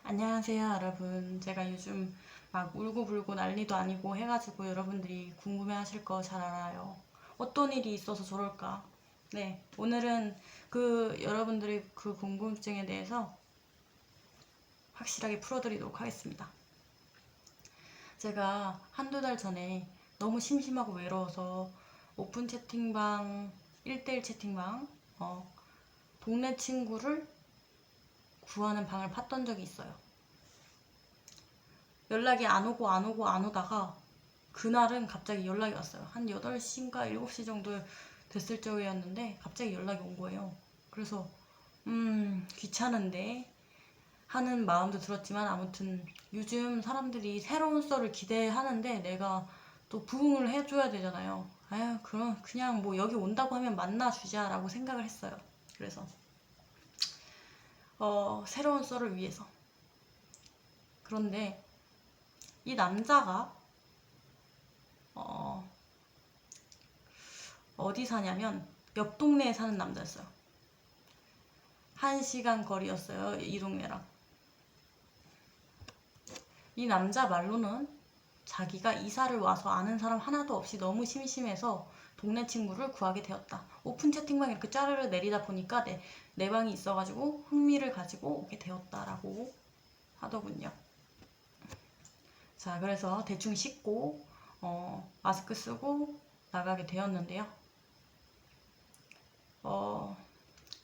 안녕하세요, 여러분. 제가 요즘 막 울고불고 난리도 아니고 해가지고 여러분들이 궁금해 하실 거 잘 알아요. 어떤 일이 있어서 저럴까? 네, 오늘은 여러분들의 그 궁금증에 대해서 확실하게 풀어드리도록 하겠습니다. 제가 한두 달 전에 너무 심심하고 외로워서 오픈 채팅방, 1대1 채팅방, 동네 친구를 구하는 방을 팠던 적이 있어요. 연락이 안 오고 안 오고 안 오다가 그날은 갑자기 연락이 왔어요. 한 8시인가 7시 정도 됐을 적이었는데 갑자기 연락이 온 거예요. 그래서 귀찮은데 하는 마음도 들었지만 아무튼 요즘 사람들이 새로운 썰을 기대하는데 내가 또 부응을 해줘야 되잖아요. 아유 그럼 그냥 뭐 여기 온다고 하면 만나주자라고 생각을 했어요. 그래서 새로운 썰을 위해서. 그런데 이 남자가 어, 어디 사냐면 옆 동네에 사는 남자였어요. 1시간 거리였어요, 이 동네랑. 이 남자 말로는 자기가 이사를 와서 아는 사람 하나도 없이 너무 심심해서 동네 친구를 구하게 되었다. 오픈 채팅방 이렇게 짜르르 내리다 보니까 내 방이 있어가지고 흥미를 가지고 오게 되었다라고 하더군요. 자, 그래서 대충 씻고 마스크 쓰고 나가게 되었는데요.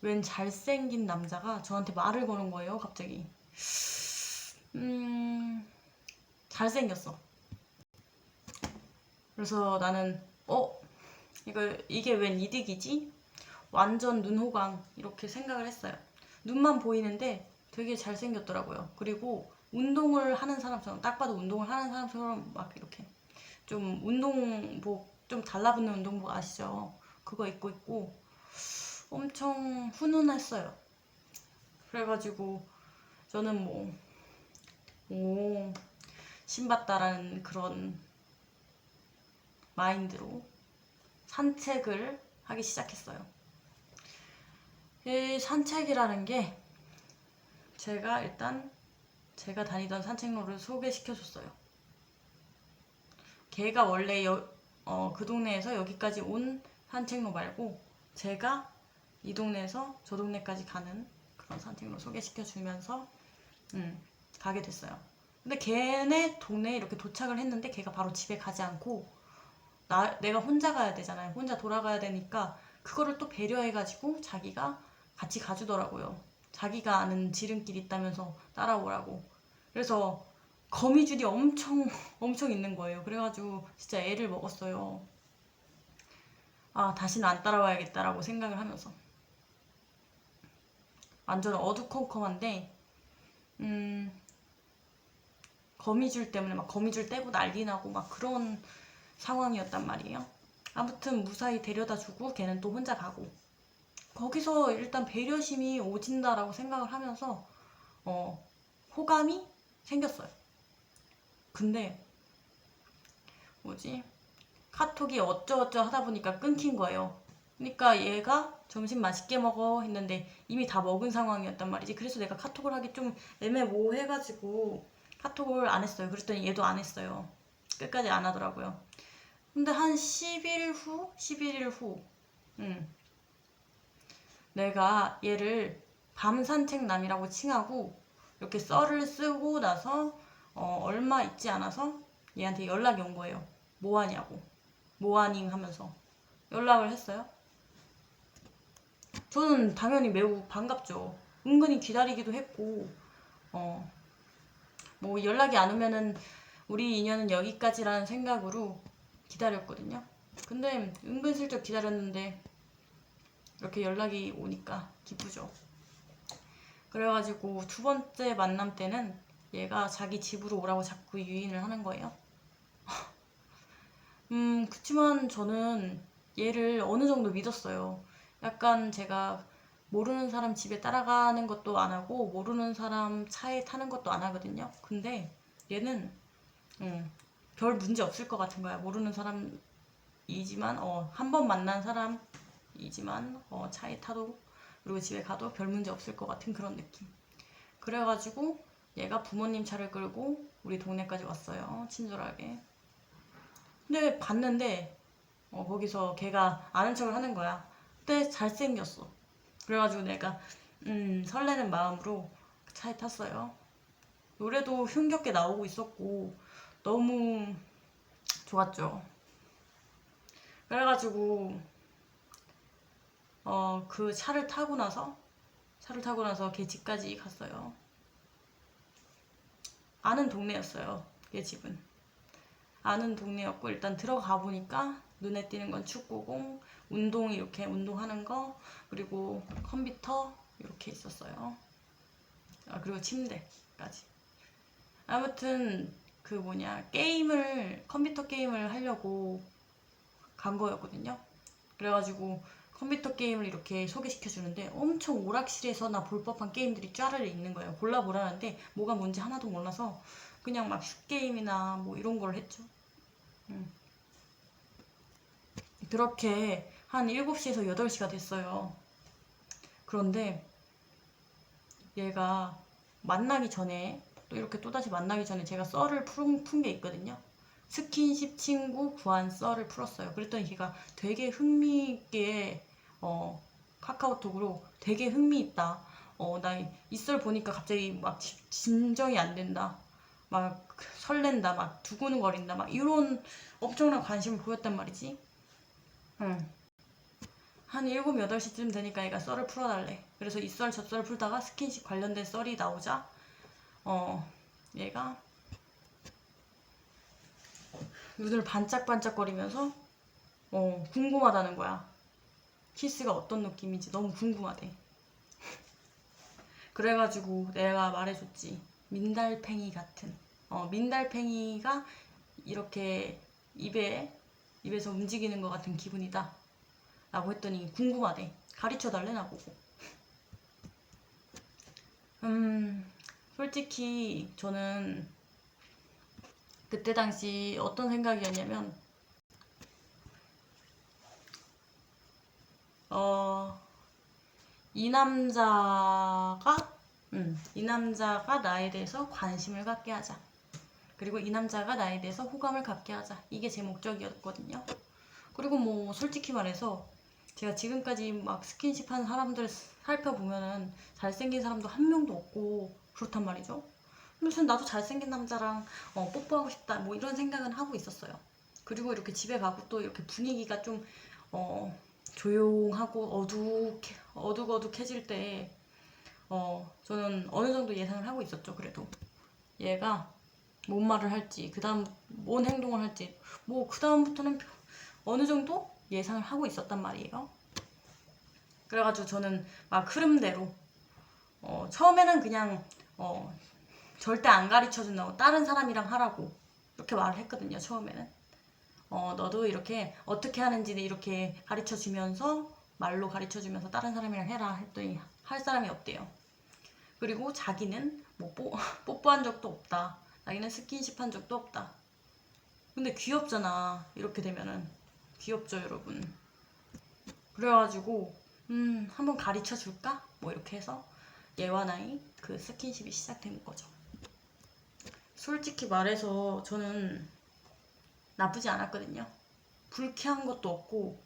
웬 잘생긴 남자가 저한테 말을 거는 거예요, 갑자기. 잘생겼어. 그래서 나는 이게 웬 이득이지? 완전 눈호강 이렇게 생각을 했어요. 눈만 보이는데 되게 잘생겼더라고요. 그리고 운동을 하는 사람처럼, 딱 봐도 운동을 하는 사람처럼 막 이렇게 좀 운동복, 좀 달라붙는 운동복 아시죠? 그거 입고 있고 엄청 훈훈했어요. 그래가지고 저는 오, 신봤다라는 그런 마인드로 산책을 하기 시작했어요. 이 산책이라는 게 제가 다니던 산책로를 소개시켜줬어요. 걔가 원래 그 동네에서 여기까지 온 산책로 말고 제가 이 동네에서 저 동네까지 가는 그런 산책로 소개시켜주면서 가게 됐어요. 근데 걔네 동네에 이렇게 도착을 했는데 걔가 바로 집에 가지 않고 내가 혼자 가야 되잖아요. 혼자 돌아가야 되니까 그거를 또 배려해가지고 자기가 같이 가주더라고요. 자기가 아는 지름길 있다면서 따라오라고. 그래서 거미줄이 엄청 엄청 있는 거예요. 그래가지고 진짜 애를 먹었어요. 아, 다시는 안 따라와야겠다라고 생각을 하면서. 완전 어두컴컴한데 거미줄 때문에 막 거미줄 떼고 난리 나고 막 그런 상황이었단 말이에요. 아무튼 무사히 데려다 주고 걔는 또 혼자 가고, 거기서 일단 배려심이 오진다라고 생각을 하면서 호감이 생겼어요. 근데 뭐지? 카톡이 어쩌어쩌 하다 보니까 끊긴 거예요. 그러니까 얘가 점심 맛있게 먹어 했는데 이미 다 먹은 상황이었단 말이지. 그래서 내가 카톡을 하기 좀 애매모호해가지고 카톡을 안 했어요. 그랬더니 얘도 안 했어요. 끝까지 안 하더라고요. 근데 한 11일 후, 내가 얘를 밤 산책남이라고 칭하고 이렇게 썰을 쓰고 나서 얼마 있지 않아서 얘한테 연락이 온 거예요. 뭐 하냐고. 뭐하닝 하면서 연락을 했어요. 저는 당연히 매우 반갑죠. 은근히 기다리기도 했고, 뭐 연락이 안 오면은 우리 인연은 여기까지라는 생각으로 기다렸거든요. 근데 은근슬쩍 기다렸는데 이렇게 연락이 오니까 기쁘죠. 그래가지고 두 번째 만남 때는 얘가 자기 집으로 오라고 자꾸 유인을 하는 거예요. 그치만 저는 얘를 어느 정도 믿었어요. 약간 제가 모르는 사람 집에 따라가는 것도 안 하고 모르는 사람 차에 타는 것도 안 하거든요. 근데 얘는 별 문제 없을 것 같은 거야. 모르는 사람이지만 한 번 만난 사람이지만 차에 타도 그리고 집에 가도 별 문제 없을 것 같은 그런 느낌. 그래가지고 얘가 부모님 차를 끌고 우리 동네까지 왔어요. 친절하게. 근데 봤는데 거기서 걔가 아는 척을 하는 거야. 근데 잘생겼어. 그래가지고 내가 설레는 마음으로 차에 탔어요. 노래도 흥겹게 나오고 있었고 너무 좋았죠. 그래가지고 그 차를 타고 나서 걔 집까지 갔어요. 아는 동네였어요. 걔 집은 아는 동네였고 일단 들어가 보니까 눈에 띄는 건 축구공, 운동 이렇게 운동하는 거, 그리고 컴퓨터 이렇게 있었어요. 그리고 침대까지. 아무튼 그 컴퓨터 게임을 하려고 간 거였거든요. 그래가지고 컴퓨터 게임을 이렇게 소개시켜 주는데 엄청 오락실에서나 볼 법한 게임들이 쫘르르 있는 거예요. 골라보라는데 뭐가 뭔지 하나도 몰라서 그냥 막 슛게임이나 뭐 이런 걸 했죠. 그렇게 한 7시에서 8시가 됐어요. 그런데 얘가 만나기 전에 또 이렇게 또다시 만나기 전에 제가 썰을 푼 게 있거든요. 스킨십 친구 구한 썰을 풀었어요. 그랬더니 걔가 되게 흥미있게 카카오톡으로 되게 흥미있다. 나 이 썰 보니까 갑자기 막 진정이 안 된다. 막 설렌다. 막 두근거린다. 막 이런 엄청난 관심을 보였단 말이지. 응. 한 7, 8시쯤 되니까 얘가 썰을 풀어달래. 그래서 이 썰, 저 썰 풀다가 스킨십 관련된 썰이 나오자 얘가 눈을 반짝반짝거리면서 궁금하다는 거야. 키스가 어떤 느낌인지 너무 궁금하대. 그래가지고 내가 말해줬지. 민달팽이 같은. 민달팽이가 이렇게 입에서 움직이는 것 같은 기분이다. 라고 했더니 궁금하대. 가르쳐달래 나보고. 솔직히 저는 그때 당시 어떤 생각이었냐면 이 남자가 나에 대해서 관심을 갖게 하자. 그리고 이 남자가 나에 대해서 호감을 갖게 하자. 이게 제 목적이었거든요. 그리고 뭐 솔직히 말해서 제가 지금까지 막 스킨십 하는 사람들 살펴보면은 잘생긴 사람도 한 명도 없고 그렇단 말이죠. 무슨 나도 잘생긴 남자랑 뽀뽀하고 싶다 뭐 이런 생각은 하고 있었어요. 그리고 이렇게 집에 가고 또 이렇게 분위기가 좀 조용하고 어둑어둑해질 때 저는 어느 정도 예상을 하고 있었죠. 그래도 얘가 뭔 말을 할지 그 다음 뭔 행동을 할지 뭐 그 다음부터는 어느 정도 예상을 하고 있었단 말이에요. 그래가지고 저는 막 흐름대로 처음에는 그냥 절대 안 가르쳐준다고 다른 사람이랑 하라고 이렇게 말을 했거든요. 처음에는 너도 이렇게 어떻게 하는지 이렇게 가르쳐주면서 말로 가르쳐주면서 다른 사람이랑 해라 했더니 할 사람이 없대요. 그리고 자기는 뭐 뽀뽀한 적도 없다. 자기는 스킨십 한 적도 없다. 근데 귀엽잖아. 이렇게 되면은 귀엽죠, 여러분. 그래가지고 한번 가르쳐 줄까? 뭐 이렇게 해서 얘와 나의 그 스킨십이 시작된 거죠. 솔직히 말해서 저는 나쁘지 않았거든요. 불쾌한 것도 없고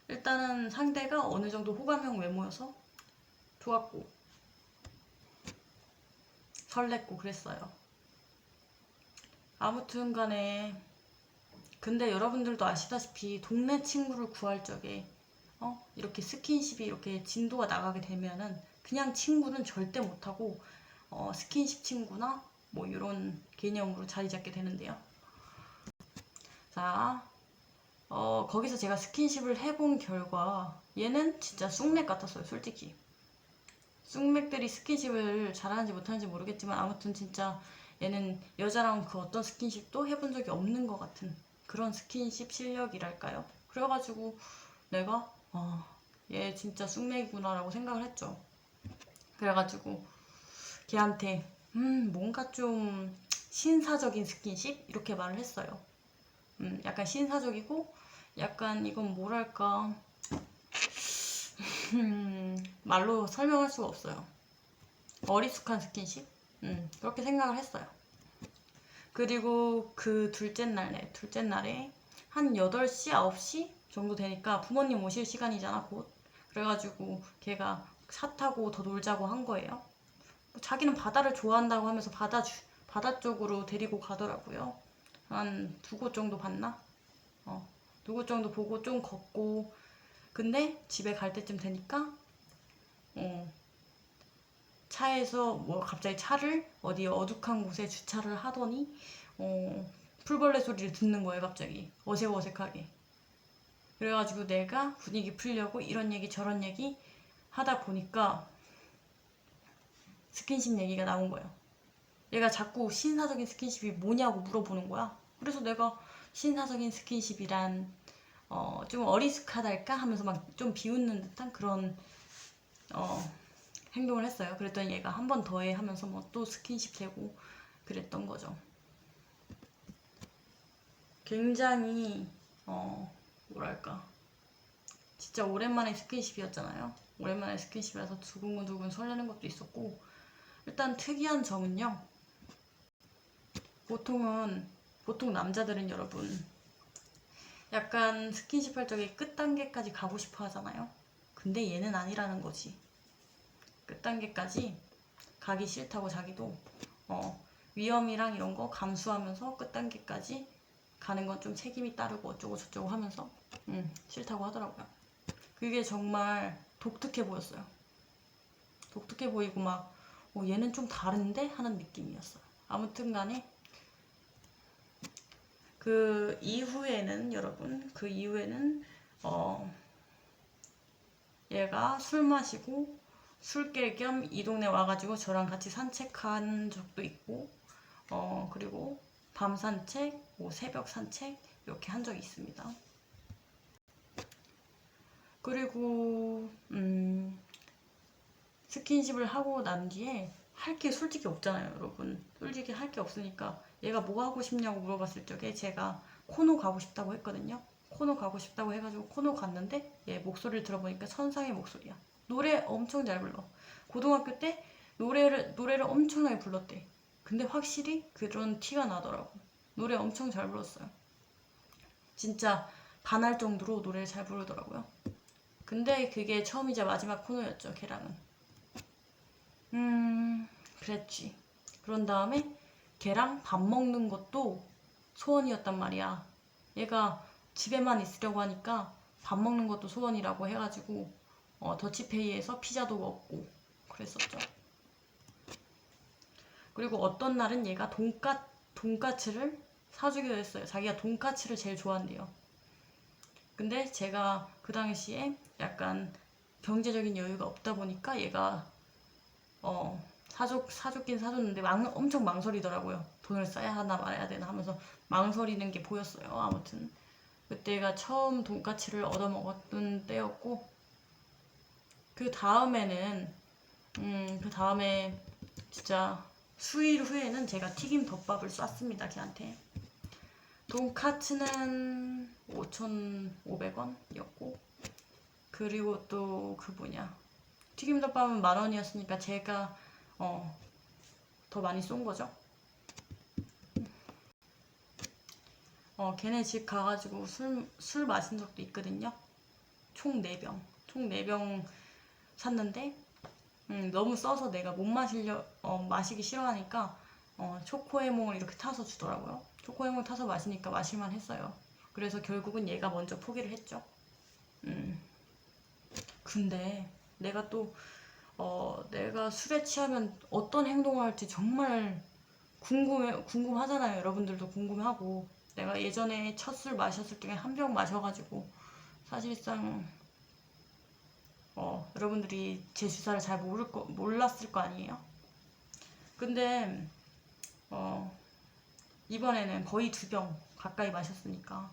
일단은 상대가 어느 정도 호감형 외모여서 좋았고 설렜고 그랬어요. 아무튼 간에 근데 여러분들도 아시다시피 동네 친구를 구할 적에 이렇게 스킨십이 이렇게 진도가 나가게 되면은 그냥 친구는 절대 못하고 스킨십 친구나 뭐 이런 개념으로 자리 잡게 되는데요. 자, 거기서 제가 스킨십을 해본 결과 얘는 진짜 쑥맥 같았어요. 솔직히 쑥맥들이 스킨십을 잘하는지 못하는지 모르겠지만 아무튼 진짜 얘는 여자랑 그 어떤 스킨십도 해본 적이 없는 것 같은 그런 스킨십 실력이랄까요. 그래가지고 내가 얘 진짜 쑥맥이구나 라고 생각을 했죠. 그래가지고 걔한테 뭔가 좀 신사적인 스킨십? 이렇게 말을 했어요. 약간 신사적이고 약간 이건 뭐랄까 말로 설명할 수가 없어요. 어리숙한 스킨십? 그렇게 생각을 했어요. 그리고 그 둘째 날에 한 8시, 9시 정도 되니까 부모님 오실 시간이잖아, 곧. 그래가지고 걔가 차 타고 더 놀자고 한 거예요. 자기는 바다를 좋아한다고 하면서 바다 쪽으로 데리고 가더라고요. 한 2곳 정도 봤나? 2곳 정도 보고 좀 걷고, 근데 집에 갈 때쯤 되니까 차에서 뭐 갑자기 차를 어디 어둑한 곳에 주차를 하더니 풀벌레 소리를 듣는 거예요. 갑자기 어색어색하게. 그래가지고 내가 분위기 풀려고 이런 얘기 저런 얘기 하다 보니까 스킨십 얘기가 나온 거예요. 얘가 자꾸 신사적인 스킨십이 뭐냐고 물어보는 거야. 그래서 내가 신사적인 스킨십이란 좀 어리숙하달까 하면서 막 좀 비웃는 듯한 그런 행동을 했어요. 그랬더니 얘가 한 번 더 해 하면서 뭐 또 스킨십 되고 그랬던 거죠. 굉장히 뭐랄까 진짜 오랜만에 스킨십이었잖아요. 오랜만에 스킨십이라서 두근두근 설레는 것도 있었고, 일단 특이한 점은요, 보통 남자들은 여러분 약간 스킨십 할 적에 끝단계까지 가고 싶어 하잖아요. 근데 얘는 아니라는 거지. 끝단계까지 가기 싫다고 자기도 위험이랑 이런 거 감수하면서 끝단계까지 가는 건 좀 책임이 따르고 어쩌고 저쩌고 하면서 싫다고 하더라고요. 그게 정말 독특해 보였어요. 독특해 보이고 막 얘는 좀 다른데? 하는 느낌이었어요. 아무튼 간에 그 이후에는 여러분 그 이후에는 얘가 술 마시고 술 깰 겸 이 동네 와가지고 저랑 같이 산책한 적도 있고 그리고 밤 산책, 뭐 새벽 산책 이렇게 한 적이 있습니다. 그리고 스킨십을 하고 난 뒤에 할 게 솔직히 없잖아요, 여러분. 솔직히 할 게 없으니까 얘가 뭐 하고 싶냐고 물어봤을 적에 제가 코노 가고 싶다고 했거든요. 코노 가고 싶다고 해가지고 코노 갔는데 얘 목소리를 들어보니까 천상의 목소리야. 노래 엄청 잘 불러. 고등학교 때 노래를 엄청나게 불렀대. 근데 확실히 그런 티가 나더라고. 노래 엄청 잘 불렀어요. 진짜 반할 정도로 노래를 잘 부르더라고요. 근데 그게 처음이자 마지막 코너였죠, 걔랑은. 그랬지. 그런 다음에 걔랑 밥 먹는 것도 소원이었단 말이야. 얘가 집에만 있으려고 하니까 밥 먹는 것도 소원이라고 해가지고 더치페이에서 피자도 먹고 그랬었죠. 그리고 어떤 날은 얘가 돈까츠를 사주기도 했어요. 자기가 돈까츠를 제일 좋아한대요. 근데 제가 그 당시에 약간 경제적인 여유가 없다 보니까 얘가 사줬긴 사줬는데 엄청 망설이더라고요. 돈을 써야 하나 말아야 되나 하면서 망설이는 게 보였어요. 아무튼 그때가 처음 돈까츠를 얻어먹었던 때였고, 그 다음에는 그 다음에 진짜 수일 후에는 제가 튀김 덮밥을 쐈습니다. 걔한테. 돈까츠는 5,500원이었고, 그리고 또 그 뭐냐, 튀김덮밥은 10,000원이었으니까 제가 더 많이 쏜 거죠. 걔네 집 가가지고 술 마신 적도 있거든요. 총 4병 샀는데 너무 써서 내가 못 마시기 싫어하니까 초코에몽을 이렇게 타서 주더라고요. 초코에몽 타서 마시니까 마실만 했어요. 그래서 결국은 얘가 먼저 포기를 했죠. 근데 내가 술에 취하면 어떤 행동을 할지 정말 궁금하잖아요. 여러분들도 궁금하고. 내가 예전에 첫 술 마셨을 때 한 병 마셔가지고 사실상 여러분들이 제 주사를 잘 몰랐을 거 아니에요. 근데 이번에는 거의 2병 가까이 마셨으니까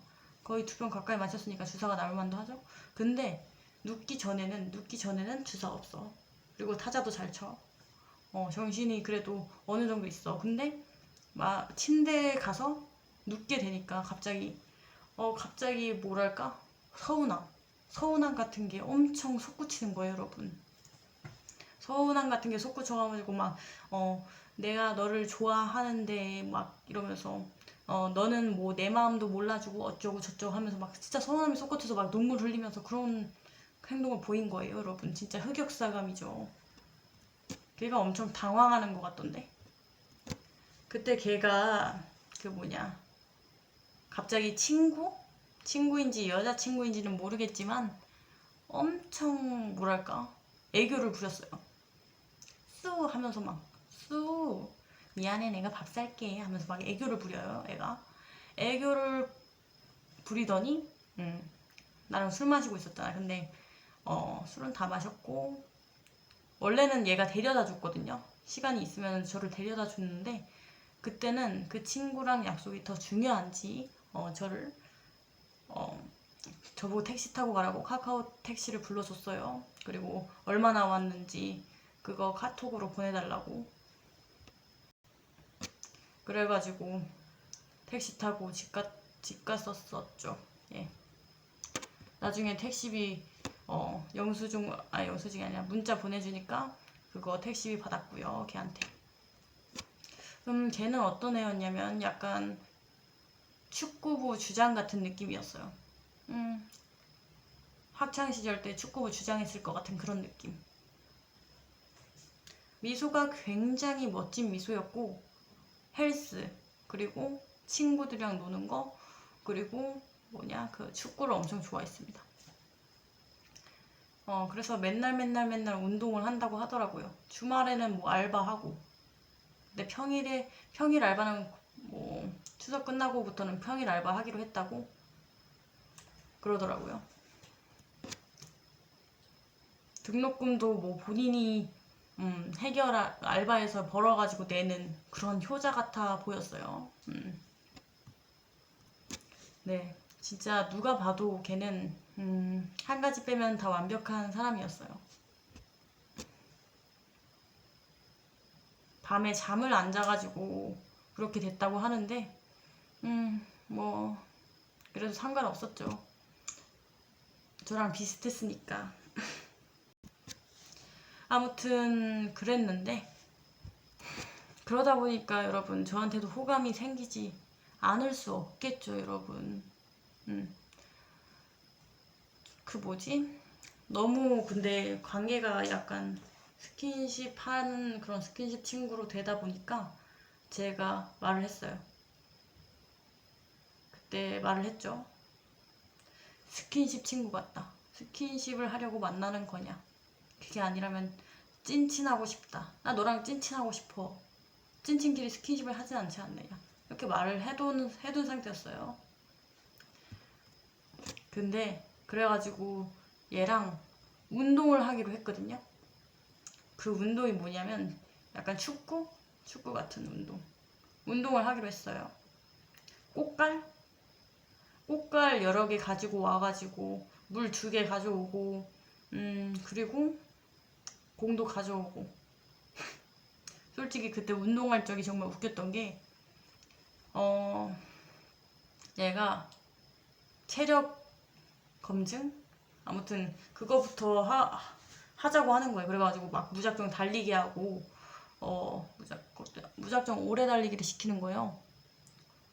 주사가 나올 만도 하죠. 근데 눕기 전에는 주사가 없어. 그리고 타자도 잘 쳐. 정신이 그래도 어느 정도 있어. 근데 막 침대에 가서 눕게 되니까 갑자기 뭐랄까? 서운함 같은 게 엄청 솟구치는 거예요, 여러분. 서운함 같은 게 솟구쳐가지고 막 내가 너를 좋아하는데 막 이러면서 너는 뭐 내 마음도 몰라주고 어쩌고 저쩌고 하면서 막 진짜 서운함이 솟구쳐서 막 눈물 흘리면서 그런 행동을 보인 거예요, 여러분. 진짜 흑역사감이죠. 걔가 엄청 당황하는 것 같던데. 그때 걔가 그 뭐냐, 갑자기 친구인지 여자친구인지는 모르겠지만 엄청 뭐랄까 애교를 부렸어요. 쑤 하면서 막 쑤 미안해 내가 밥 살게 하면서 막 애교를 부려요. 애가 애교를 부리더니 나랑 술 마시고 있었잖아. 근데 술은 다 마셨고 원래는 얘가 데려다 줬거든요. 시간이 있으면 저를 데려다 줬는데 그때는 그 친구랑 약속이 더 중요한지 저를 저보고 택시 타고 가라고 카카오 택시를 불러줬어요. 그리고 얼마나 왔는지 그거 카톡으로 보내달라고. 그래가지고 택시 타고 집 갔었었죠. 예. 나중에 택시비 영수증이 아니라 문자 보내주니까 그거 택시비 받았고요. 걔한테. 걔는 어떤 애였냐면 약간 축구부 주장 같은 느낌이었어요. 학창 시절 때 축구부 주장했을 것 같은 그런 느낌. 미소가 굉장히 멋진 미소였고 헬스 그리고 친구들이랑 노는 거 그리고 그 축구를 엄청 좋아했습니다. 그래서 맨날 운동을 한다고 하더라고요. 주말에는 뭐 알바하고. 근데 평일 알바는 뭐 추석 끝나고부터는 평일 알바 하기로 했다고 그러더라고요. 등록금도 뭐 본인이 알바에서 벌어가지고 내는 그런 효자 같아 보였어요. 네, 진짜 누가 봐도 걔는 한 가지 빼면 다 완벽한 사람이었어요. 밤에 잠을 안 자가지고 그렇게 됐다고 하는데 뭐 그래도 상관없었죠. 저랑 비슷했으니까. 아무튼 그랬는데 그러다 보니까 여러분 저한테도 호감이 생기지 않을 수 없겠죠, 여러분. 그 뭐지? 너무 근데 관계가 약간 스킨십 하는 그런 스킨십 친구로 되다 보니까 제가 말을 했어요. 그때 말을 했죠. 스킨십 친구 같다. 스킨십을 하려고 만나는 거냐. 그게 아니라면 찐친하고 싶다. 나 너랑 찐친하고 싶어. 찐친끼리 스킨십을 하진 않지 않느냐. 이렇게 말을 해둔 상태였어요. 근데 그래가지고 얘랑 운동을 하기로 했거든요. 그 운동이 뭐냐면 약간 축구 같은 운동을 하기로 했어요. 꽃갈 여러 개 가지고 와가지고 물 2개 가져오고 그리고 공도 가져오고. 솔직히 그때 운동할 적이 정말 웃겼던 게 얘가 체력 검증? 아무튼 그거부터 하자고 하는 거예요. 그래가지고 막 무작정 달리기 하고 무작정 오래 달리기를 시키는 거예요.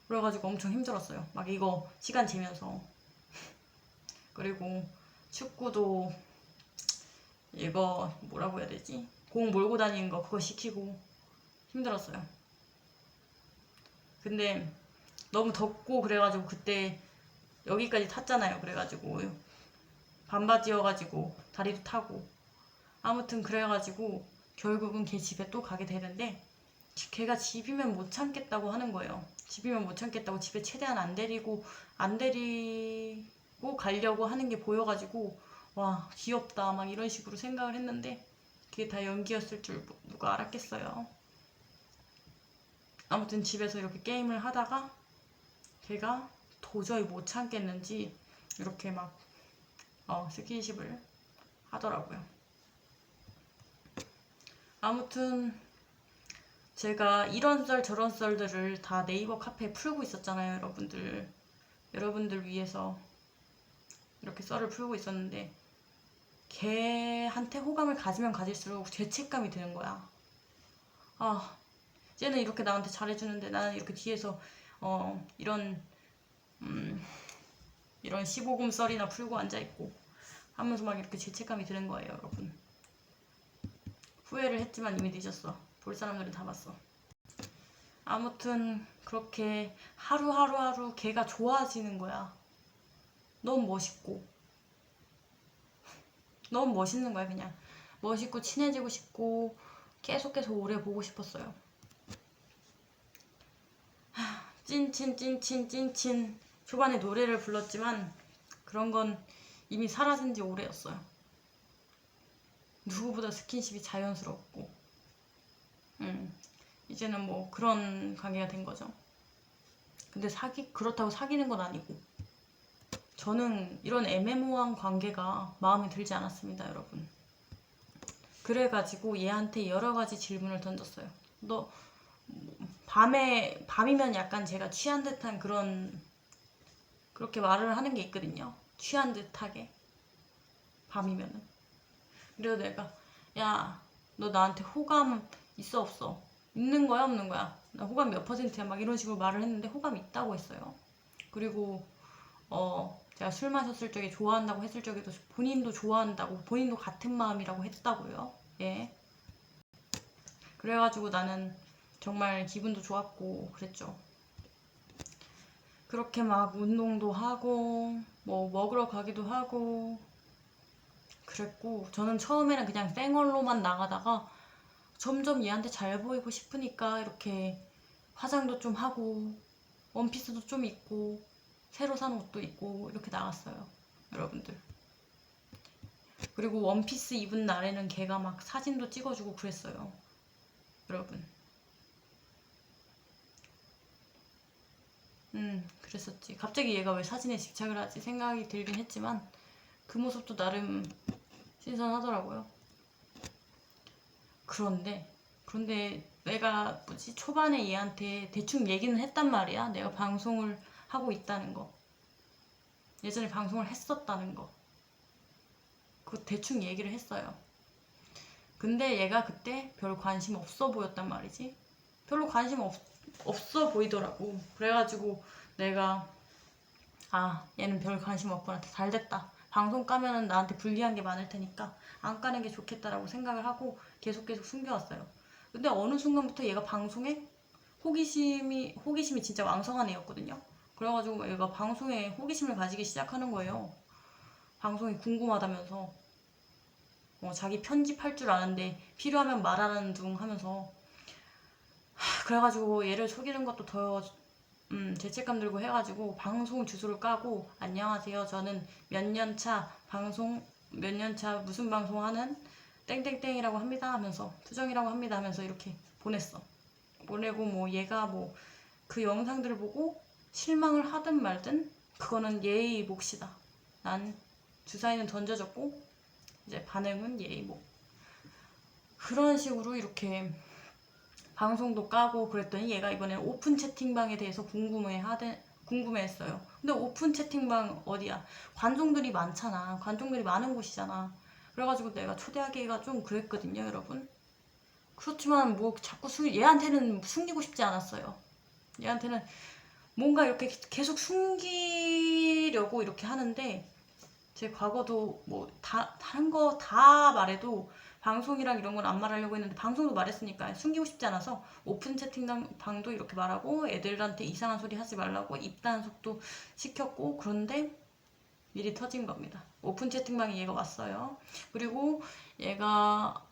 그래가지고 엄청 힘들었어요. 막 이거 시간 재면서. 그리고 축구도 이거 뭐라고 해야 되지? 공 몰고 다니는 거 그거 시키고 힘들었어요. 근데 너무 덥고 그래가지고 그때 여기까지 탔잖아요. 그래가지고 반바지여가지고 다리도 타고 아무튼 그래가지고 결국은 걔 집에 또 가게 되는데 걔가 집이면 못 참겠다고 하는 거예요. 집이면 못 참겠다고 집에 최대한 안 데리고 가려고 하는 게 보여가지고 와 귀엽다 막 이런 식으로 생각을 했는데 그게 다 연기였을 줄 누가 알았겠어요. 아무튼 집에서 이렇게 게임을 하다가 걔가 도저히 못 참겠는지 이렇게 막 스킨십을 하더라고요. 아무튼 제가 이런 썰 저런 썰들을 다 네이버 카페에 풀고 있었잖아요. 여러분들 위해서 이렇게 썰을 풀고 있었는데 걔한테 호감을 가지면 가질수록 죄책감이 드는 거야. 아, 쟤는 이렇게 나한테 잘해주는데 나는 이렇게 뒤에서 이런 15금 썰이나 풀고 앉아있고 하면서 막 이렇게 죄책감이 드는 거예요, 여러분. 후회를 했지만 이미 늦었어. 볼 사람들은 다 봤어. 아무튼 그렇게 하루하루 걔가 좋아지는 거야. 너무 멋있고 너무 멋있는 거야. 그냥 멋있고 친해지고 싶고 계속 오래 보고 싶었어요. 찐친 초반에 노래를 불렀지만 그런 건 이미 사라진 지 오래였어요. 누구보다 스킨십이 자연스럽고 이제는 뭐 그런 관계가 된 거죠. 근데 그렇다고 사귀는 건 아니고 저는 이런 애매모호한 관계가 마음에 들지 않았습니다, 여러분. 그래가지고 얘한테 여러 가지 질문을 던졌어요. 너 밤이면 약간 제가 취한 듯한 그렇게 말을 하는 게 있거든요. 취한 듯하게. 밤이면은. 그래서 내가, 야, 너 나한테 호감 있어, 없어? 있는 거야, 없는 거야? 나 호감 몇 %야? 막 이런 식으로 말을 했는데 호감이 있다고 했어요. 그리고, 제가 술 마셨을 적에 좋아한다고 했을 적에도 본인도 좋아한다고, 본인도 같은 마음이라고 했다고요. 예. 그래가지고 나는 정말 기분도 좋았고 그랬죠. 그렇게 막 운동도 하고 뭐 먹으러 가기도 하고 그랬고 저는 처음에는 그냥 쌩얼로만 나가다가 점점 얘한테 잘 보이고 싶으니까 이렇게 화장도 좀 하고 원피스도 좀 입고 새로 산 옷도 입고 이렇게 나갔어요, 여러분들. 그리고 원피스 입은 날에는 걔가 막 사진도 찍어주고 그랬어요, 여러분. 그랬었지. 갑자기 얘가 왜 사진에 집착을 하지 생각이 들긴 했지만 그 모습도 나름 신선하더라고요. 그런데 내가 초반에 얘한테 대충 얘기는 했단 말이야. 내가 방송을 하고 있다는 거, 예전에 방송을 했었다는 거, 그거 대충 얘기를 했어요. 근데 얘가 그때 별 관심 없어 보였단 말이지. 별로 관심 없어 보이더라고. 그래가지고 내가 얘는 별 관심 없구나. 잘 됐다. 방송 까면은 나한테 불리한 게 많을 테니까 안 까는 게 좋겠다라고 생각을 하고 계속 숨겨왔어요. 근데 어느 순간부터 얘가 방송에 호기심이 진짜 왕성한 애였거든요. 그래가지고 얘가 방송에 호기심을 가지기 시작하는 거예요. 방송이 궁금하다면서 자기 편집할 줄 아는데 필요하면 말하는 둥 하면서 그래가지고 얘를 속이는 것도 더 죄책감 들고 해가지고 방송 주소를 까고 안녕하세요, 저는 몇 년차 무슨 방송 하는 땡땡땡이라고 합니다 하면서 투정이라고 합니다 하면서 이렇게 보내고 뭐 얘가 뭐 그 영상들을 보고 실망을 하든 말든 그거는 얘의 몫이다. 난 주사위는 던져졌고 이제 반응은 얘의 몫. 그런 식으로 이렇게 방송도 까고 그랬더니 얘가 이번에 오픈 채팅방에 대해서 궁금해했어요. 근데 오픈 채팅방 어디야? 관종들이 많잖아. 관종들이 많은 곳이잖아. 그래가지고 내가 초대하기가 좀 그랬거든요, 여러분. 그렇지만 뭐 자꾸 얘한테는 숨기고 싶지 않았어요. 얘한테는 뭔가 이렇게 계속 숨기려고 이렇게 하는데 제 과거도 뭐 다른 거 다 말해도 방송이랑 이런 건 안 말하려고 했는데 방송도 말했으니까 숨기고 싶지 않아서 오픈 채팅방도 이렇게 말하고 애들한테 이상한 소리 하지 말라고 입단속도 시켰고 그런데 일이 터진 겁니다. 오픈 채팅방에 얘가 왔어요. 그리고 얘가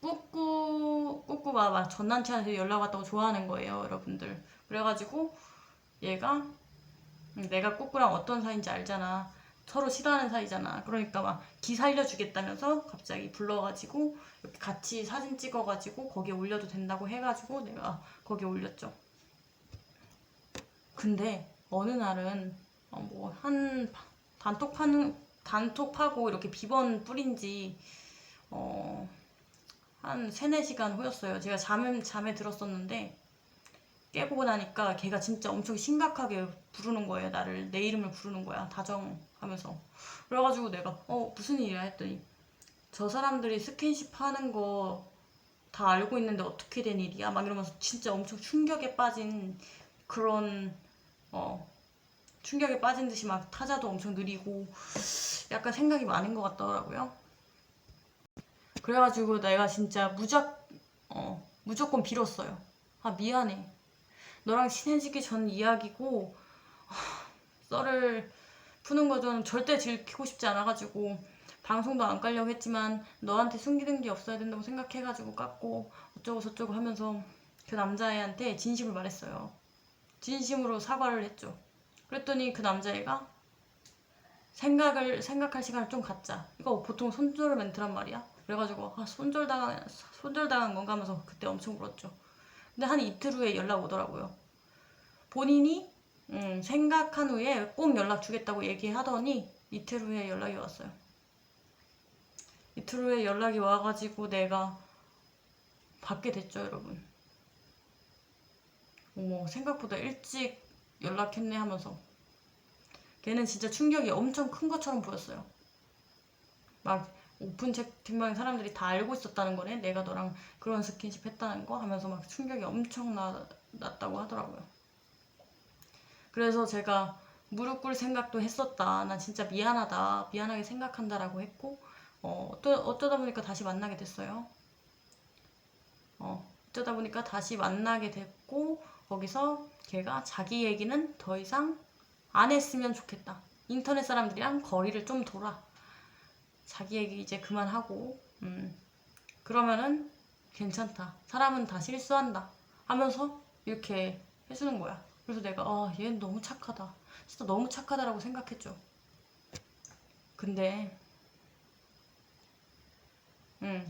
꾸꾸가 막 전 남친한테 연락 왔다고 좋아하는 거예요, 여러분들. 그래가지고 얘가 내가 꾸꾸랑 어떤 사이인지 알잖아. 서로 싫어하는 사이잖아. 그러니까 막 기 살려주겠다면서 갑자기 불러가지고 이렇게 같이 사진 찍어가지고 거기에 올려도 된다고 해가지고 내가 거기에 올렸죠. 근데 어느 날은 뭐 한 단톡하고 이렇게 비번 뿌린 지 한 3-4시간 후였어요. 제가 잠에 들었었는데 깨고 나니까 걔가 진짜 엄청 심각하게 부르는 거예요. 나를, 내 이름을 부르는 거야. 다정하면서. 그래가지고 내가 무슨 일이야 했더니 저 사람들이 스킨십 하는 거 다 알고 있는데 어떻게 된 일이야? 막 이러면서 진짜 엄청 충격에 빠진 그런 충격에 빠진 듯이 막 타자도 엄청 느리고 약간 생각이 많은 것 같더라고요. 그래가지고 내가 진짜 무조건 빌었어요. 아, 미안해. 너랑 친해지기 전 이야기고 썰을 푸는 거는 절대 들키고 싶지 않아가지고 방송도 안 깔려고 했지만 너한테 숨기는 게 없어야 된다고 생각해가지고 깠고 어쩌고 저쩌고 하면서 그 남자애한테 진심을 말했어요. 진심으로 사과를 했죠. 그랬더니 그 남자애가 생각할 시간을 좀 갖자. 이거 보통 손절 멘트란 말이야. 그래가지고 손절당한 건가 하면서 그때 엄청 울었죠. 근데 한 이틀 후에 연락 오더라고요. 본인이 생각한 후에 꼭 연락 주겠다고 얘기하더니 이틀 후에 연락이 왔어요. 이틀 후에 연락이 와가지고 내가 받게 됐죠, 여러분. 어머, 생각보다 일찍 연락했네 하면서 걔는 진짜 충격이 엄청 큰 것처럼 보였어요. 막 오픈 채팅방 사람들이 다 알고 있었다는 거네. 내가 너랑 그런 스킨십 했다는 거 하면서 막 충격이 엄청 났다고 하더라고요. 그래서 제가 무릎 꿇을 생각도 했었다. 난 진짜 미안하다. 미안하게 생각한다라고 했고 어쩌다 보니까 다시 만나게 됐어요. 어쩌다 보니까 다시 만나게 됐고 거기서 걔가 자기 얘기는 더 이상 안 했으면 좋겠다. 인터넷 사람들이랑 거리를 좀 둬라. 자기 얘기 이제 그만하고 그러면은 괜찮다. 사람은 다 실수한다. 하면서 이렇게 해주는 거야. 그래서 내가 얘는 너무 착하다. 진짜 너무 착하다라고 생각했죠. 근데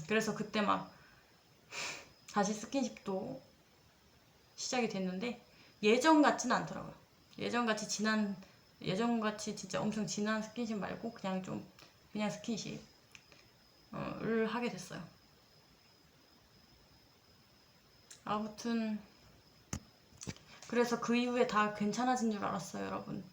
그래서 그때 막 다시 스킨십도 시작이 됐는데 예전 같지는 않더라고요. 예전같이 진짜 엄청 진한 스킨십 말고 그냥 스킨십을 하게 됐어요. 아무튼 그래서 그 이후에 다 괜찮아진 줄 알았어요, 여러분.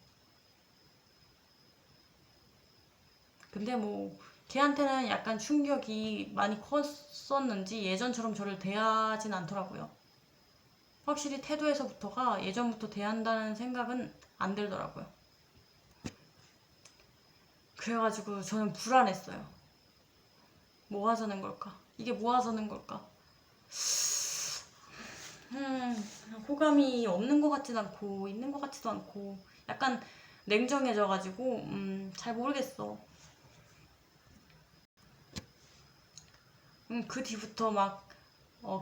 근데 뭐 걔한테는 약간 충격이 많이 컸었는지 예전처럼 저를 대하진 않더라고요. 확실히 태도에서부터가 예전부터 대한다는 생각은 안 들더라고요. 그래가지고 저는 불안했어요. 뭐 하자는 걸까? 이게 뭐 하자는 걸까? 호감이 없는 것 같지도 않고 있는 것 같지도 않고 약간 냉정해져가지고 잘 모르겠어. 그 뒤부터 막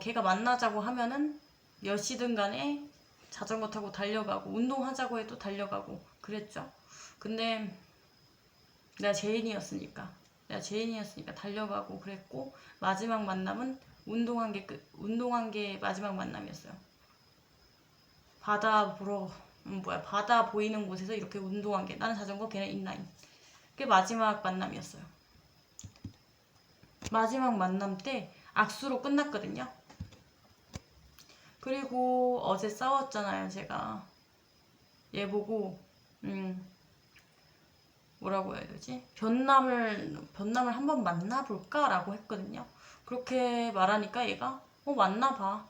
걔가 만나자고 하면은 몇 시든 간에 자전거 타고 달려가고 운동하자고 해도 달려가고 그랬죠. 근데 내가 제인이었으니까 달려가고 그랬고 마지막 만남은 운동한 게 마지막 만남이었어요. 바다 보이는 곳에서 이렇게 운동한 게 나는 자전거 걔는 인라인. 그게 마지막 만남이었어요. 마지막 만남 때 악수로 끝났거든요. 그리고 어제 싸웠잖아요, 제가. 얘 보고 뭐라고 해야 되지? 변남을 한번 만나볼까? 라고 했거든요. 그렇게 말하니까 얘가 만나봐.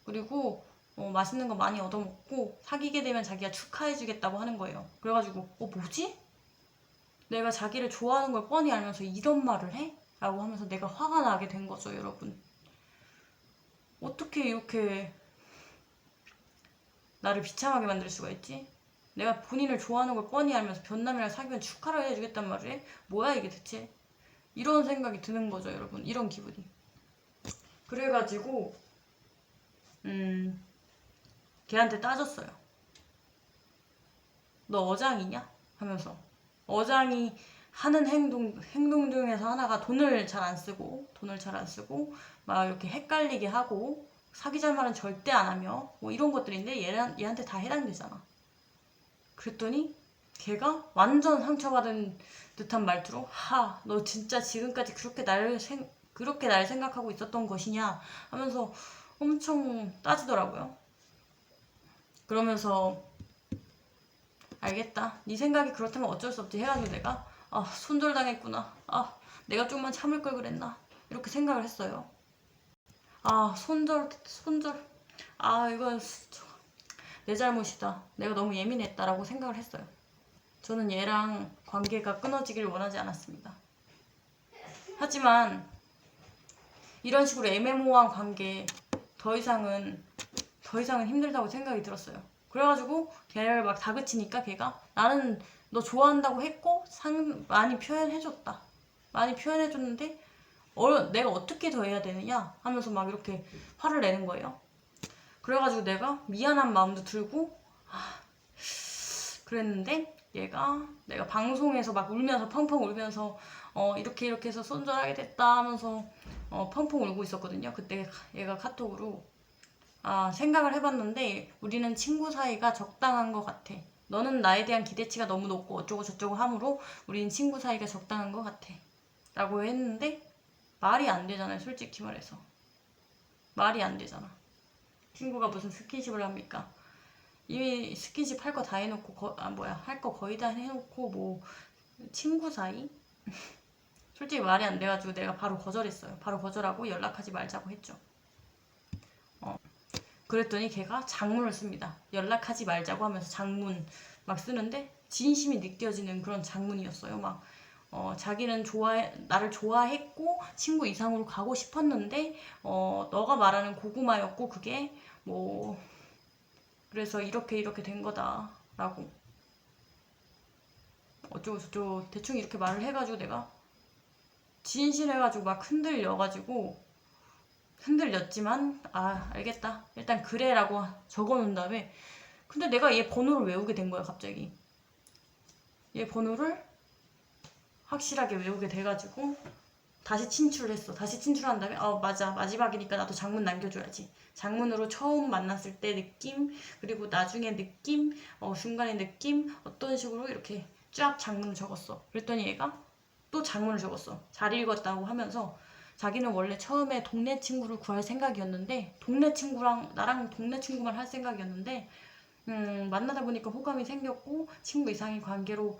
그리고 맛있는 거 많이 얻어먹고 사귀게 되면 자기가 축하해주겠다고 하는 거예요. 그래가지고 뭐지? 내가 자기를 좋아하는 걸 뻔히 알면서 이런 말을 해? 라고 하면서 내가 화가 나게 된 거죠, 여러분. 어떻게 이렇게 나를 비참하게 만들 수가 있지? 내가 본인을 좋아하는 걸 뻔히 알면서 변남이랑 사귀면 축하를 해주겠단 말을 해? 뭐야 이게 대체? 이런 생각이 드는 거죠, 여러분. 이런 기분이. 그래가지고 걔한테 따졌어요. 너 어장이냐? 하면서 어장이 하는 행동 중에서 하나가 돈을 잘 안 쓰고 막 이렇게 헷갈리게 하고 사귀자 말은 절대 안 하며 뭐 이런 것들인데 얘한테 다 해당되잖아. 그랬더니 걔가 완전 상처받은 듯한 말투로 너 진짜 지금까지 그렇게 날 생각하고 있었던 것이냐 하면서 엄청 따지더라고요. 그러면서 알겠다, 네 생각이 그렇다면 어쩔 수 없지 해가지고 내가 손절당했구나, 내가 좀만 참을 걸 그랬나, 이렇게 생각을 했어요. 손절 이건 내 잘못이다, 내가 너무 예민했다라고 생각을 했어요. 저는 얘랑 관계가 끊어지길 원하지 않았습니다. 하지만 이런 식으로 애매모호한 관계 더 이상은 힘들다고 생각이 들었어요. 그래가지고 걔를 막 다그치니까 걔가 나는 너 좋아한다고 했고 많이 표현해줬다, 많이 표현해줬는데 내가 어떻게 더 해야 되느냐 하면서 막 이렇게 화를 내는 거예요. 그래가지고 내가 미안한 마음도 들고 그랬는데 내가 방송에서 막 울면서 펑펑 울면서 이렇게 해서 손절하게 됐다 하면서 펑펑 울고 있었거든요. 그때 얘가 카톡으로 생각을 해봤는데 우리는 친구 사이가 적당한 것 같아. 너는 나에 대한 기대치가 너무 높고 어쩌고 저쩌고 하므로 우리는 친구 사이가 적당한 것 같아 라고 했는데 말이 안 되잖아요. 솔직히 말해서 말이 안 되잖아. 친구가 무슨 스킨십을 합니까? 이미 스킨십 할 거 다 해놓고 할 거 거의 다 해놓고 뭐 친구 사이? 솔직히 말이 안 돼가지고 내가 바로 거절했어요. 바로 거절하고 연락하지 말자고 했죠. 그랬더니 걔가 장문을 씁니다. 연락하지 말자고 하면서 장문 막 쓰는데 진심이 느껴지는 그런 장문이었어요. 막 자기는 나를 좋아했고 친구 이상으로 가고 싶었는데 너가 말하는 고구마였고 그게 뭐 그래서 이렇게 된 거다 라고 어쩌고 저쩌고 대충 이렇게 말을 해가지고 내가 진실해가지고 막 흔들렸지만 알겠다, 일단 그래라고 적어놓은 다음에 근데 내가 얘 번호를 외우게 된 거야. 갑자기 얘 번호를 확실하게 외우게 돼가지고 다시 친출을 했어. 다시 친출한 다음에 맞아, 마지막이니까 나도 장문 남겨줘야지. 장문으로 처음 만났을 때 느낌, 그리고 나중에 느낌, 중간에 느낌, 어떤 식으로 이렇게 쫙 장문을 적었어. 그랬더니 얘가 또 장문을 적었어. 잘 읽었다고 하면서 자기는 원래 처음에 동네 친구를 구할 생각이었는데 나랑 동네 친구만 할 생각이었는데 만나다 보니까 호감이 생겼고 친구 이상의 관계로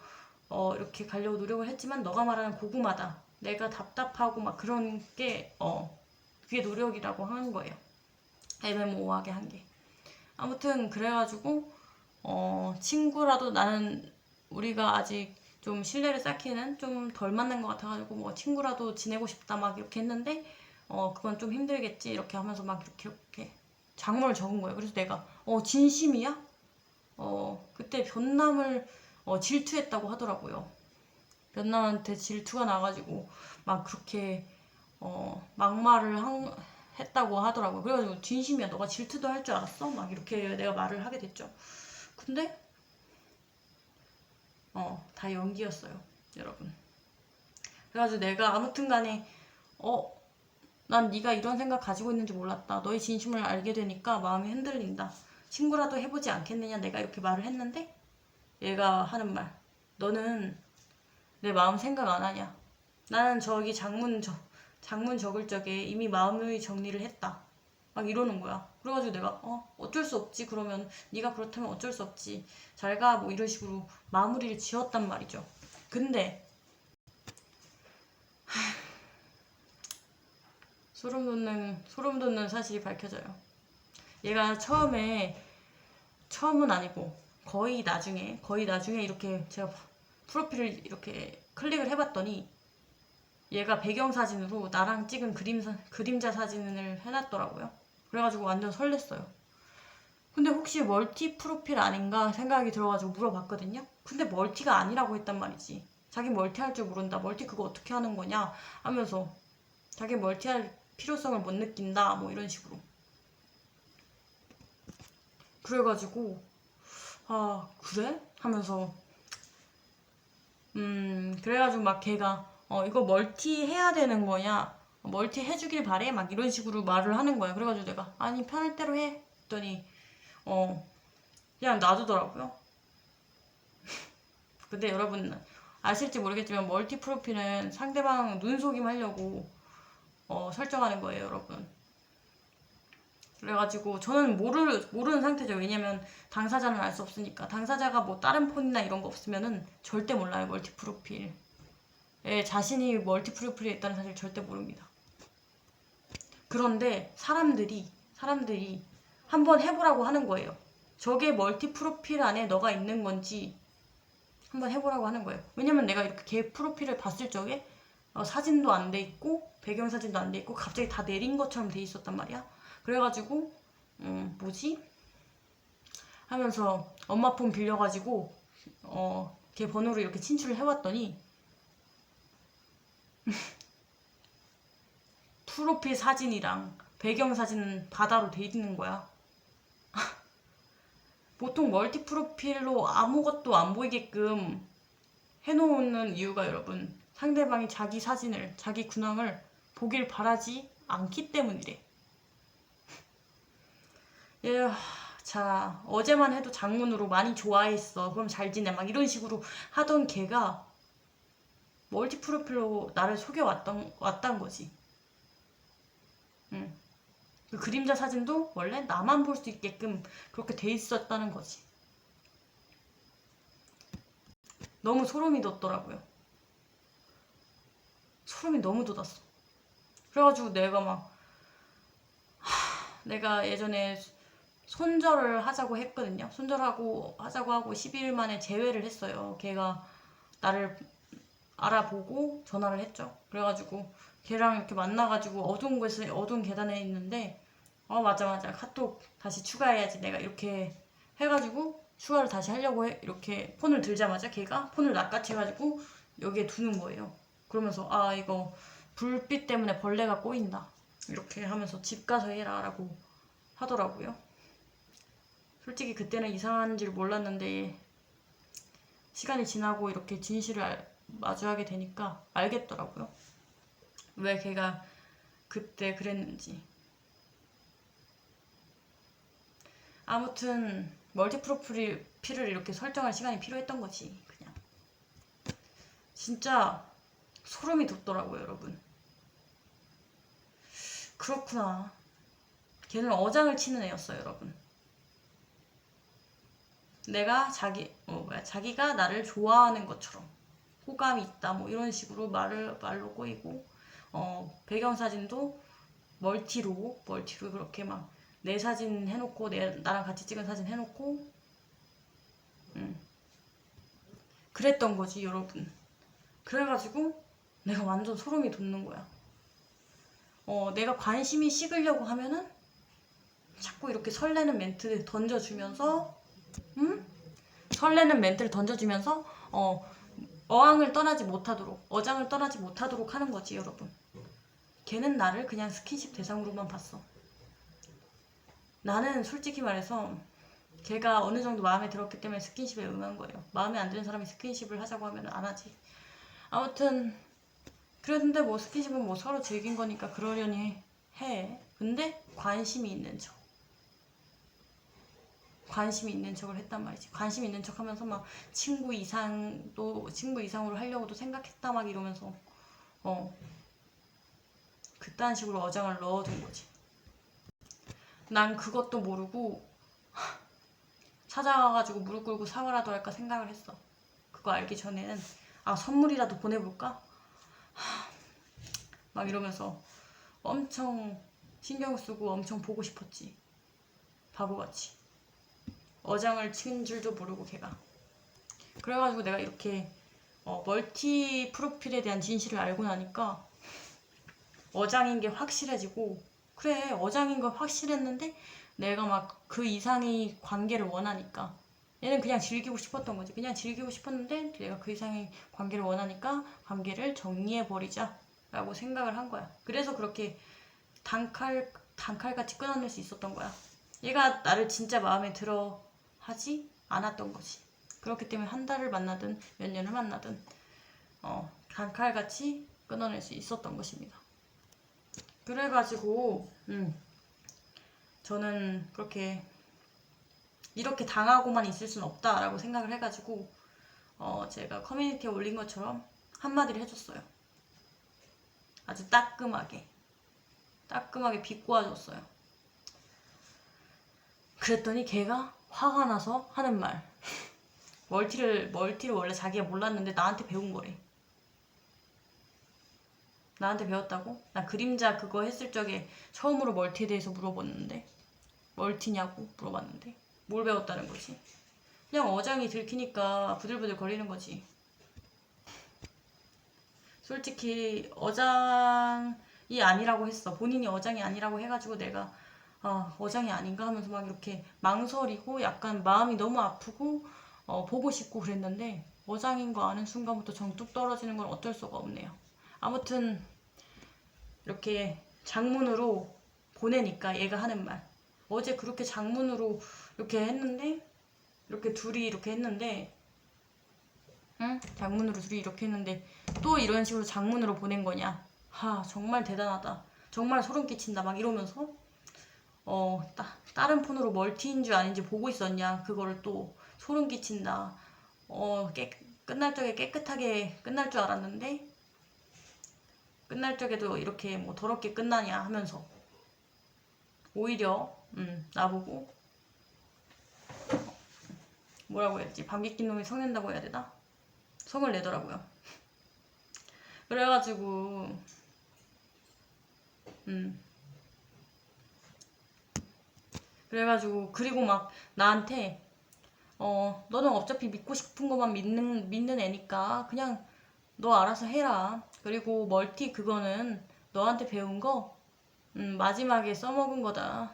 이렇게 가려고 노력을 했지만 너가 말하는 고구마다, 내가 답답하고 막 그런 게 그게 노력이라고 하는 거예요. 애매모호하게 한 게. 아무튼 그래가지고 친구라도 나는 우리가 아직 좀 신뢰를 쌓기는 좀 덜 만난 것 같아가지고 뭐 친구라도 지내고 싶다 막 이렇게 했는데 그건 좀 힘들겠지 이렇게 하면서 막 이렇게 장문을 적은 거예요. 그래서 내가 진심이야? 그때 변남을 질투했다고 하더라고요. 변남한테 질투가 나가지고 막 그렇게 막말을 했다고 하더라고요. 그래가지고 진심이야, 너가 질투도 할 줄 알았어? 막 이렇게 내가 말을 하게 됐죠. 근데 다 연기였어요, 여러분. 그래가지고 내가 아무튼 간에 난 네가 이런 생각 가지고 있는지 몰랐다. 너의 진심을 알게 되니까 마음이 흔들린다. 친구라도 해보지 않겠느냐, 내가 이렇게 말을 했는데 얘가 하는 말, 너는 내 마음 생각 안 하냐. 나는 저기 장문 적을 적에 이미 마음의 정리를 했다. 막 이러는 거야. 그래가지고 내가 어쩔 수 없지. 그러면 네가 그렇다면 어쩔 수 없지. 잘 가. 뭐 이런 식으로 마무리를 지었단 말이죠. 근데 소름 돋는 사실이 밝혀져요. 얘가 처음은 아니고 거의 나중에 이렇게 제가 프로필을 이렇게 클릭을 해봤더니 얘가 배경사진으로 나랑 찍은 그림자 사진을 해놨더라고요. 그래가지고 완전 설렜어요. 근데 혹시 멀티 프로필 아닌가 생각이 들어가지고 물어봤거든요. 근데 멀티가 아니라고 했단 말이지. 자기 멀티 할 줄 모른다. 멀티 그거 어떻게 하는 거냐 하면서 자기 멀티 할 필요성을 못 느낀다. 뭐 이런 식으로. 그래가지고 그래? 하면서 그래가지고 막 걔가 이거 멀티 해야 되는 거냐, 멀티 해주길 바래, 막 이런 식으로 말을 하는 거야. 그래가지고 내가 아니 편할 대로 해 했더니 그냥 놔두더라고요. 근데 여러분 아실지 모르겠지만 멀티 프로필은 상대방 눈속임 하려고 설정하는 거예요, 여러분. 그래가지고 저는 모르는 상태죠. 왜냐면 당사자는 알 수 없으니까. 당사자가 뭐 다른 폰이나 이런 거 없으면은 절대 몰라요. 멀티 프로필. 예, 자신이 멀티 프로필에 있다는 사실 절대 모릅니다. 그런데 사람들이 한번 해보라고 하는 거예요. 저게 멀티 프로필 안에 너가 있는 건지 한번 해보라고 하는 거예요. 왜냐면 내가 이렇게 걔 프로필을 봤을 적에 사진도 안 돼 있고 배경사진도 안 돼 있고 갑자기 다 내린 것처럼 돼 있었단 말이야. 그래가지고 뭐지? 하면서 엄마 폰 빌려가지고 걔 번호를 이렇게 친출을 해왔더니 프로필 사진이랑 배경사진은 바다로 돼 있는 거야. 보통 멀티 프로필로 아무것도 안 보이게끔 해놓는 이유가 여러분, 상대방이 자기 사진을, 자기 근황을 보길 바라지 않기 때문이래. 예, 자, 어제만 해도 장문으로 많이 좋아했어. 그럼 잘 지내. 막 이런 식으로 하던 걔가 멀티 프로필로 나를 속여왔단 거지. 응. 그 그림자 사진도 원래 나만 볼 수 있게끔 그렇게 돼 있었다는 거지. 너무 소름이 돋더라고요. 소름이 너무 돋았어. 그래가지고 내가 예전에 손절을 하자고 했거든요. 손절하자고 하고 12일 만에 재회를 했어요. 걔가 나를 알아보고 전화를 했죠. 그래가지고 걔랑 이렇게 만나가지고 어두운 계단에 있는데 맞아 카톡 다시 추가해야지 내가 이렇게 해가지고 추가를 다시 하려고 이렇게 폰을 들자마자 걔가 폰을 낚아채가지고 여기에 두는 거예요. 그러면서 이거 불빛 때문에 벌레가 꼬인다 이렇게 하면서 집 가서 해라 라고 하더라고요. 솔직히 그때는 이상한 줄 몰랐는데 시간이 지나고 이렇게 진실을 마주하게 되니까 알겠더라고요. 왜 걔가 그때 그랬는지. 아무튼 멀티 프로필을 이렇게 설정할 시간이 필요했던 거지. 그냥 진짜 소름이 돋더라고요 여러분. 그렇구나. 걔는 어장을 치는 애였어요 여러분. 내가 자기가 나를 좋아하는 것처럼 호감이 있다 뭐 이런 식으로 말로 꼬이고 배경사진도 멀티로 그렇게 막 내 사진 해놓고 나랑 같이 찍은 사진 해놓고 그랬던 거지 여러분. 그래가지고 내가 완전 소름이 돋는 거야. 내가 관심이 식으려고 하면은 자꾸 이렇게 설레는 멘트를 던져주면서 어장을 떠나지 못하도록 하는 거지 여러분. 걔는 나를 그냥 스킨십 대상으로만 봤어. 나는 솔직히 말해서 걔가 어느 정도 마음에 들었기 때문에 스킨십에 응한 거예요. 마음에 안 드는 사람이 스킨십을 하자고 하면 안 하지. 아무튼 그랬는데 뭐 스킨십은 뭐 서로 즐긴 거니까 그러려니 해. 근데 관심이 있는 척을 했단 말이지. 관심 있는 척 하면서 막 친구 이상으로 하려고도 생각했다 막 이러면서 그딴 식으로 어장을 넣어둔 거지. 난 그것도 모르고 찾아가가지고 무릎 꿇고 사과라도 할까 생각을 했어. 그거 알기 전에는 선물이라도 보내볼까? 막 이러면서 엄청 신경 쓰고 엄청 보고 싶었지. 바보같이. 어장을 친 줄도 모르고 걔가. 그래가지고 내가 이렇게 멀티 프로필에 대한 진실을 알고 나니까 어장인 게 확실해지고, 그래 어장인 거 확실했는데 내가 막 그 이상의 관계를 원하니까, 얘는 그냥 즐기고 싶었던 거지. 그냥 즐기고 싶었는데 내가 그 이상의 관계를 원하니까 관계를 정리해버리자 라고 생각을 한 거야. 그래서 그렇게 단칼같이 끊어낼 수 있었던 거야. 얘가 나를 진짜 마음에 들어 하지 않았던 거지. 그렇기 때문에 한 달을 만나든 몇 년을 만나든 단칼같이 끊어낼 수 있었던 것입니다. 그래가지고 저는 이렇게 당하고만 있을 순 없다라고 생각을 해가지고 제가 커뮤니티에 올린 것처럼 한마디를 해줬어요. 아주 따끔하게 비꼬아줬어요. 그랬더니 걔가 화가 나서 하는 말. 멀티를 원래 자기가 몰랐는데 나한테 배운 거래. 나한테 배웠다고? 나 그림자 그거 했을 적에 처음으로 멀티에 대해서 물어봤는데, 멀티냐고 물어봤는데 뭘 배웠다는 거지? 그냥 어장이 들키니까 부들부들 거리는 거지. 솔직히 어장이 아니라고 했어. 본인이 어장이 아니라고 해가지고 내가 어장이 아닌가 하면서 막 이렇게 망설이고 약간 마음이 너무 아프고 보고 싶고 그랬는데, 어장인 거 아는 순간부터 정 뚝 떨어지는 건 어쩔 수가 없네요. 아무튼 이렇게 장문으로 보내니까 얘가 하는 말, 어제 그렇게 장문으로 이렇게 했는데, 이렇게 둘이 이렇게 했는데, 응? 장문으로 둘이 이렇게 했는데 또 이런 식으로 장문으로 보낸 거냐. 정말 대단하다, 정말 소름 끼친다 막 이러면서 다른 폰으로 멀티인 줄 아닌지 보고 있었냐, 그거를 또 소름 끼친다. 끝날 적에 깨끗하게 끝날 줄 알았는데 끝날 적에도 이렇게 뭐 더럽게 끝나냐 하면서 오히려 나보고 뭐라고 해야 되지, 방귀 낀 놈이 성낸다고 해야 되나? 성을 내더라고요. 그래가지고 그리고 막 나한테 너는 어차피 믿고 싶은 것만 믿는 애니까 그냥 너 알아서 해라. 그리고 멀티 그거는 너한테 배운 거 마지막에 써먹은 거다.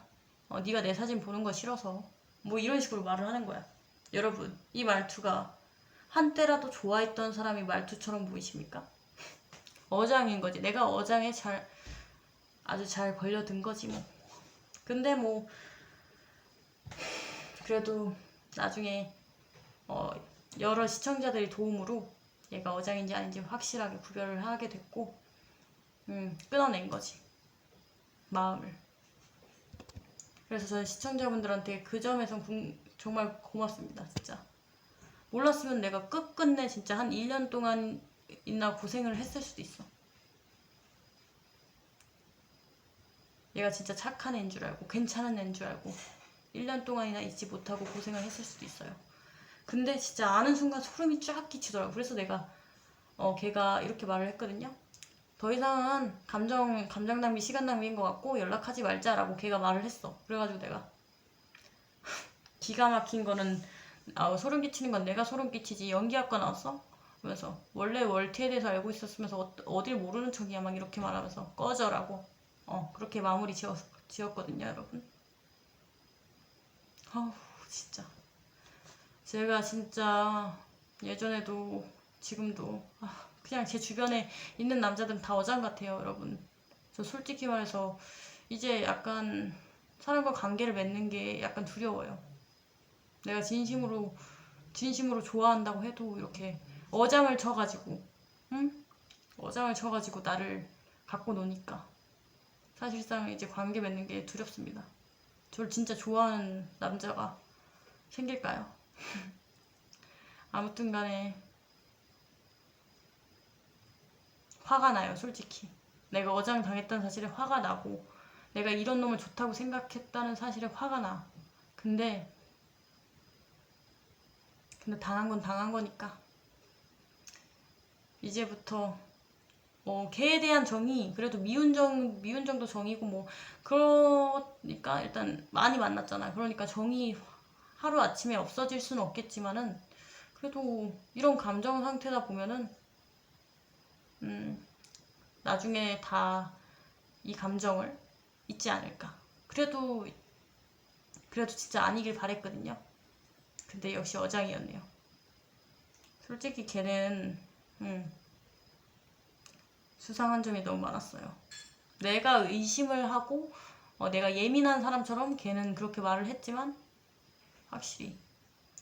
네가 내 사진 보는 거 싫어서. 뭐 이런 식으로 말을 하는 거야. 여러분, 이 말투가 한때라도 좋아했던 사람이 말투처럼 보이십니까? 어장인 거지. 내가 어장에 아주 잘 걸려든 거지 뭐. 근데 뭐 그래도 나중에 여러 시청자들의 도움으로 얘가 어장인지 아닌지 확실하게 구별을 하게 됐고, 끊어낸 거지, 마음을. 그래서 저는 시청자분들한테 그 점에선 정말 고맙습니다. 진짜 몰랐으면 내가 끝끝내 진짜 한 1년 동안이나 고생을 했을 수도 있어. 얘가 진짜 착한 애인 줄 알고 괜찮은 애인 줄 알고 1년 동안이나 잊지 못하고 고생을 했을 수도 있어요. 근데 진짜 아는 순간 소름이 쫙 끼치더라고. 그래서 내가 걔가 이렇게 말을 했거든요. 더 이상은 감정 낭비, 시간 낭비인 것 같고 연락하지 말자라고 걔가 말을 했어. 그래가지고 내가 기가 막힌 거는 소름 끼치는 건 내가 소름 끼치지, 연기학과 나왔어? 그러면서 원래 월티에 대해서 알고 있었으면서 어딜 모르는 척이야 막 이렇게 말하면서 꺼져라고 그렇게 마무리 지었거든요, 여러분. 진짜 제가 진짜 예전에도 지금도 그냥 제 주변에 있는 남자들은 다 어장 같아요, 여러분. 저 솔직히 말해서 이제 약간 사람과 관계를 맺는 게 약간 두려워요. 내가 진심으로 좋아한다고 해도 이렇게 어장을 쳐가지고 어장을 쳐가지고 나를 갖고 노니까 사실상 이제 관계 맺는 게 두렵습니다. 저를 진짜 좋아하는 남자가 생길까요? 아무튼 간에 화가 나요, 솔직히. 내가 어장 당했다는 사실에 화가 나고 내가 이런 놈을 좋다고 생각했다는 사실에 화가 나. 근데 당한 건 당한 거니까 이제부터 걔에 대한 정이 그래도 미운 정도 정이고 뭐 그러니까 일단 많이 만났잖아. 그러니까 정이 하루 아침에 없어질 수는 없겠지만은 그래도 이런 감정 상태다 보면은 나중에 다 이 감정을 잊지 않을까. 그래도 진짜 아니길 바랬거든요. 근데 역시 어장이었네요. 솔직히 걔는 수상한 점이 너무 많았어요. 내가 의심을 하고 내가 예민한 사람처럼 걔는 그렇게 말을 했지만 확실히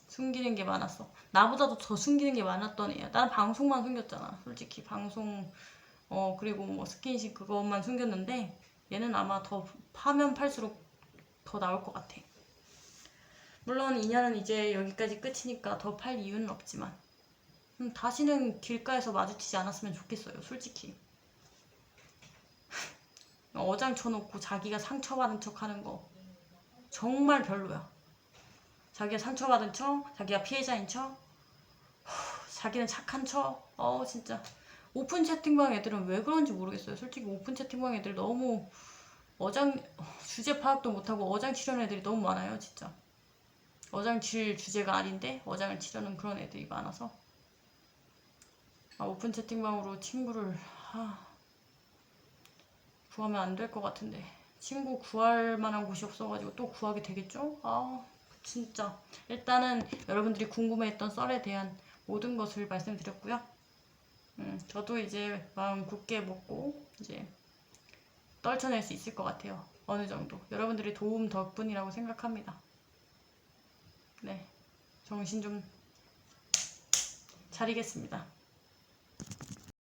숨기는 게 많았어. 나보다도 더 숨기는 게 많았던 애야. 나는 방송만 숨겼잖아. 솔직히 방송 그리고 뭐 스킨십 그것만 숨겼는데 얘는 아마 더 파면 팔수록 더 나올 것 같아. 물론 인연은 이제 여기까지 끝이니까 더 팔 이유는 없지만 다시는 길가에서 마주치지 않았으면 좋겠어요, 솔직히. 어장 쳐놓고 자기가 상처받은 척 하는 거 정말 별로야. 자기가 상처받은 척, 자기가 피해자인 척, 자기는 착한 척. 진짜 오픈 채팅방 애들은 왜 그런지 모르겠어요. 솔직히 오픈 채팅방 애들 너무 주제 파악도 못하고 어장 치려는 애들이 너무 많아요. 진짜 어장 칠 주제가 아닌데 어장을 치려는 그런 애들이 많아서 오픈 채팅방으로 친구를 구하면 안 될 것 같은데 친구 구할 만한 곳이 없어가지고 또 구하게 되겠죠? 진짜 일단은 여러분들이 궁금해했던 썰에 대한 모든 것을 말씀드렸고요. 저도 이제 마음 굳게 먹고 이제 떨쳐낼 수 있을 것 같아요. 어느 정도 여러분들의 도움 덕분이라고 생각합니다. 네, 정신 좀 차리겠습니다.